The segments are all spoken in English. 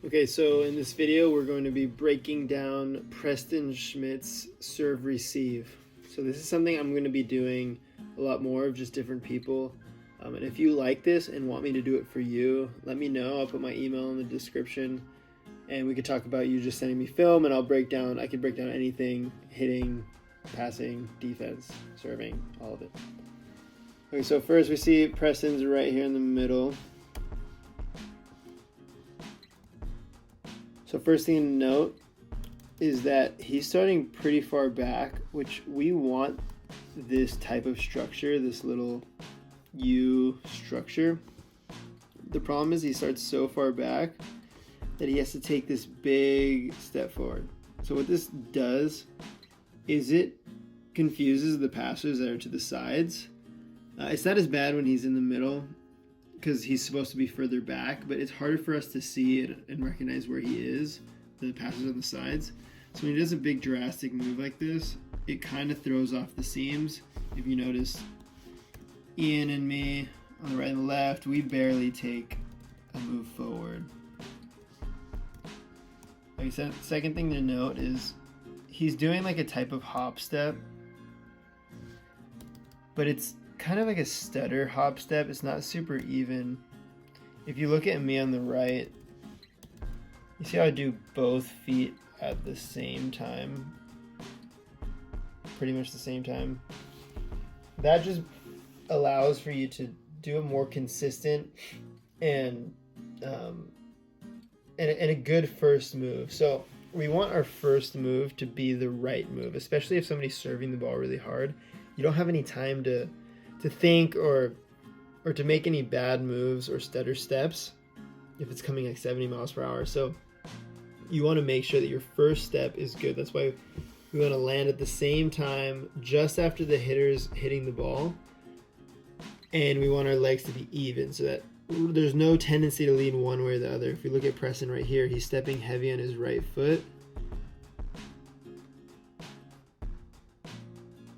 Okay, so in this video, we're going to be breaking down Preston Schmidt's serve receive. So this is something I'm going to be doing a lot more of, just different people. And if you like this and want me to do it for you, let me know. I'll put my email in the description, and we could talk about you just sending me film, and I could break down anything: hitting, passing, defense, serving, all of it. Okay, so first we see Preston's right here in the middle. So first thing to note is that he's starting pretty far back, which we want this type of structure, this little U structure. The problem is he starts so far back that he has to take this big step forward. So what this does is it confuses the passers that are to the sides. It's not as bad when he's in the middle, because he's supposed to be further back, but it's harder for us to see it and recognize where he is, the passes on the sides. So when he does a big drastic move like this, it kind of throws off the seams. If you notice, Ian and me on the right and the left, we barely take a move forward. Like I said, second thing to note is he's doing like a type of hop step, but it's kind of like a stutter hop step. It's not super even. If you look at me on the right, you see how I do both feet at the same time, pretty much the same time. That just allows for you to do a more consistent and a good first move. So we want our first move to be the right move, especially if somebody's serving the ball really hard. You don't have any time to think or to make any bad moves or stutter steps if it's coming like 70 miles per hour. So you want to make sure that your first step is good. That's why we want to land at the same time just after the hitter's hitting the ball, and we want our legs to be even so that there's no tendency to lean one way or the other. If we look at Preston right here, he's stepping heavy on his right foot,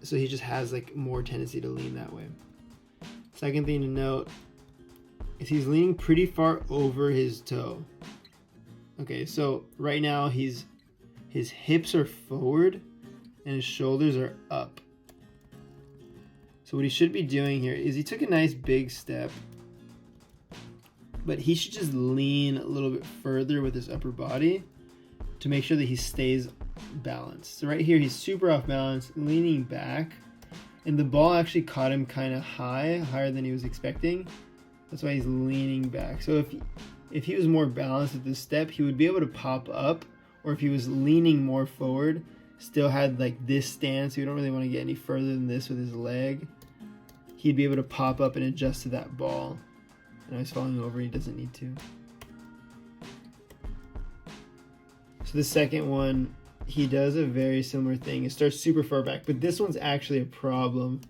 so he just has like more tendency to lean that way. Second thing to note is he's leaning pretty far over his toe. Okay, so right now his hips are forward and his shoulders are up. So what he should be doing here is he took a nice big step, but he should just lean a little bit further with his upper body to make sure that he stays balanced. So right here he's super off balance, leaning back, and the ball actually caught him kind of higher than he was expecting. That's why he's leaning back. So if he was more balanced at this step, he would be able to pop up, or if he was leaning more forward, still had like this stance, we don't really want to get any further than this with his leg, he'd be able to pop up and adjust to that ball. Now he's falling over, he doesn't need to. So the second one, he does a very similar thing. It starts super far back, but this one's actually a problem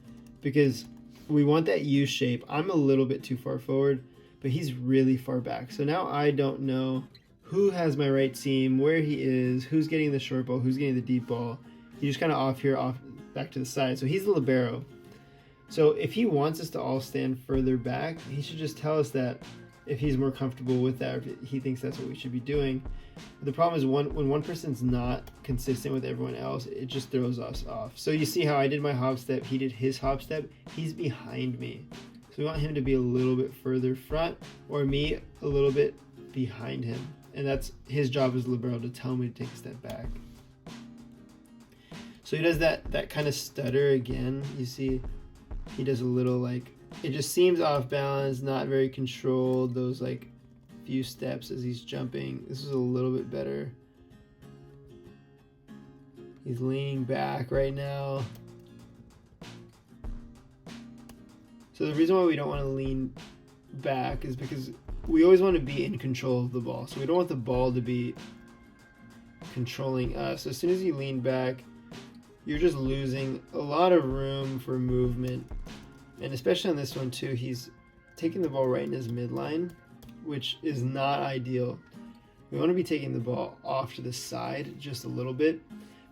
because we want that U shape. I'm a little bit too far forward, but he's really far back. So now I don't know who has my right seam, where he is, who's getting the short ball, who's getting the deep ball. He's just kind of off here, off back to the side. So he's the libero. So if he wants us to all stand further back, he should just tell us that if he's more comfortable with that, or if he thinks that's what we should be doing. But the problem is when one person's not consistent with everyone else, it just throws us off. So you see how I did my hop step, he did his hop step, he's behind me. So we want him to be a little bit further front, or me a little bit behind him. And that's his job as libero, to tell me to take a step back. So he does that kind of stutter again. You see he does a little like, it just seems off balance, not very controlled, those like few steps as he's jumping. This is a little bit better. He's leaning back right now. So the reason why we don't want to lean back is because we always want to be in control of the ball. So we don't want the ball to be controlling us. As soon as you lean back, you're just losing a lot of room for movement. And especially on this one too, he's taking the ball right in his midline, which is not ideal. We want to be taking the ball off to the side just a little bit,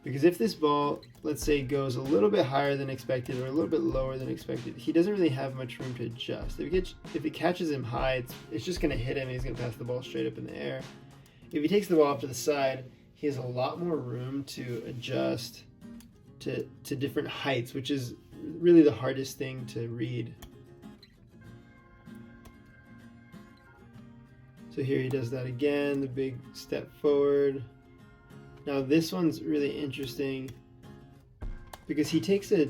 because if this ball, let's say, goes a little bit higher than expected or a little bit lower than expected, he doesn't really have much room to adjust. If it catches him high, it's just going to hit him and he's going to pass the ball straight up in the air. If he takes the ball up to the side, he has a lot more room to adjust to different heights, which is really the hardest thing to read. So here he does that again, the big step forward. Now this one's really interesting because he takes a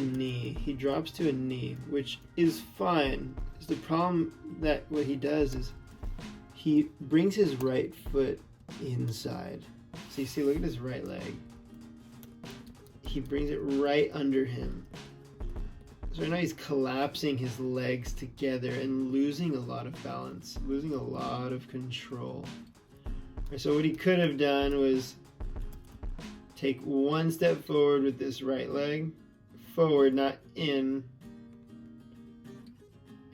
knee, he drops to a knee, which is fine. The problem that what he does is he brings his right foot inside. So you see, look at his right leg. He brings it right under him. So right now he's collapsing his legs together and losing a lot of balance, losing a lot of control. So what he could have done was take one step forward with this right leg, forward, not in,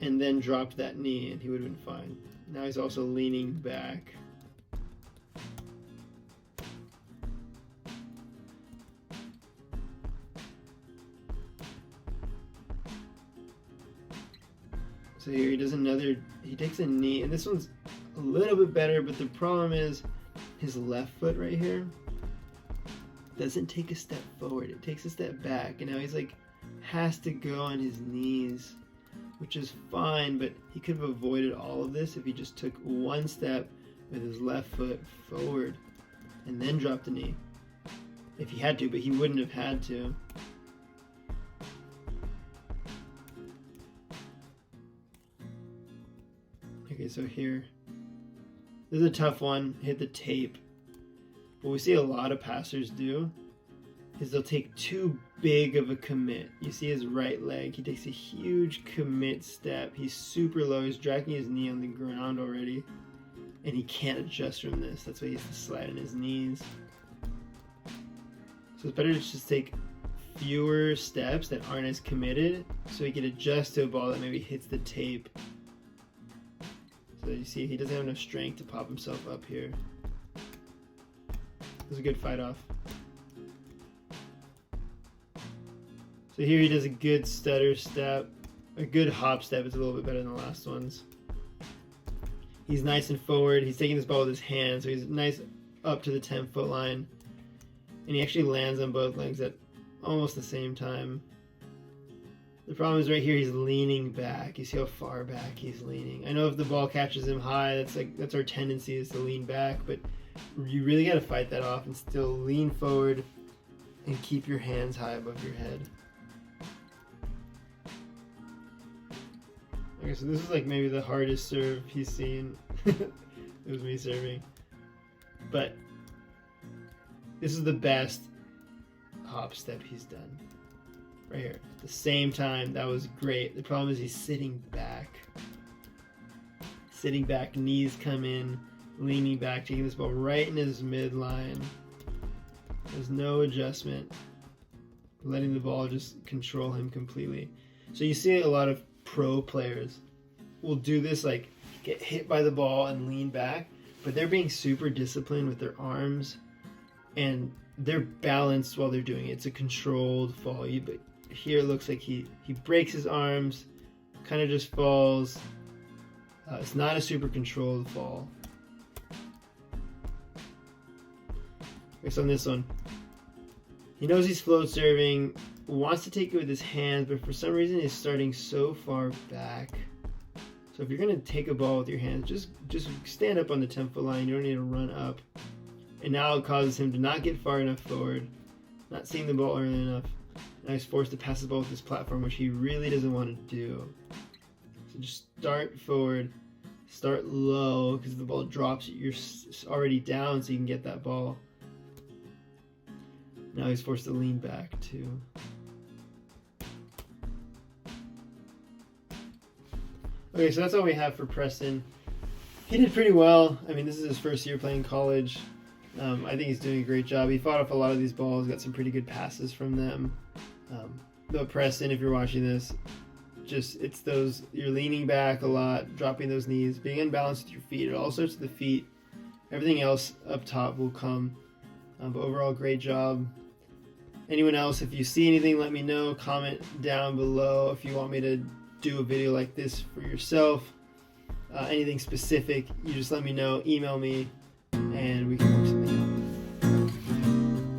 and then drop that knee and he would have been fine. Now he's also leaning back. So here he does he takes a knee, and this one's a little bit better, but the problem is his left foot right here doesn't take a step forward, it takes a step back, and now he's like, has to go on his knees, which is fine, but he could have avoided all of this if he just took one step with his left foot forward and then dropped the knee. If he had to, but he wouldn't have had to. Okay, so here, this is a tough one, hit the tape. What we see a lot of passers do is they'll take too big of a commit. You see his right leg, he takes a huge commit step. He's super low, he's dragging his knee on the ground already, and he can't adjust from this. That's why he has to slide on his knees. So it's better to just take fewer steps that aren't as committed so he can adjust to a ball that maybe hits the tape. So you see, he doesn't have enough strength to pop himself up here. It was a good fight off. So here he does a good stutter step, a good hop step. It's a little bit better than the last ones. He's nice and forward. He's taking this ball with his hand, so he's nice up to the 10-foot line. And he actually lands on both legs at almost the same time. The problem is right here, he's leaning back. You see how far back he's leaning. I know if the ball catches him high, that's our tendency, is to lean back, but you really got to fight that off and still lean forward and keep your hands high above your head. Okay, so this is like maybe the hardest serve he's seen. It was me serving. But this is the best hop step he's done. Right here. At the same time, that was great. The problem is he's sitting back. Sitting back, knees come in, leaning back, taking this ball right in his midline. There's no adjustment. Letting the ball just control him completely. So you see a lot of pro players will do this, like get hit by the ball and lean back, but they're being super disciplined with their arms and they're balanced while they're doing it. It's a controlled fall. But here it looks like he breaks his arms, kind of just falls. It's not a super controlled fall. Okay, so on this one, he knows he's float serving, wants to take it with his hands, but for some reason he's starting so far back. So if you're going to take a ball with your hands, just stand up on the 10-foot line. You don't need to run up. And now it causes him to not get far enough forward, not seeing the ball early enough. Now he's forced to pass the ball with this platform, which he really doesn't want to do. So just start forward, start low, because the ball drops, you're already down, so you can get that ball. Now he's forced to lean back too. Okay, so that's all we have for Preston. He did pretty well. I mean, this is his first year playing college. I think he's doing a great job. He fought off a lot of these balls, got some pretty good passes from them. But Preston, if you're watching this, it's those, you're leaning back a lot, dropping those knees, being unbalanced with your feet. It all starts with the feet. Everything else up top will come. But overall, great job. Anyone else, if you see anything, let me know. Comment down below if you want me to do a video like this for yourself. Anything specific, you just let me know. Email me. and we can work something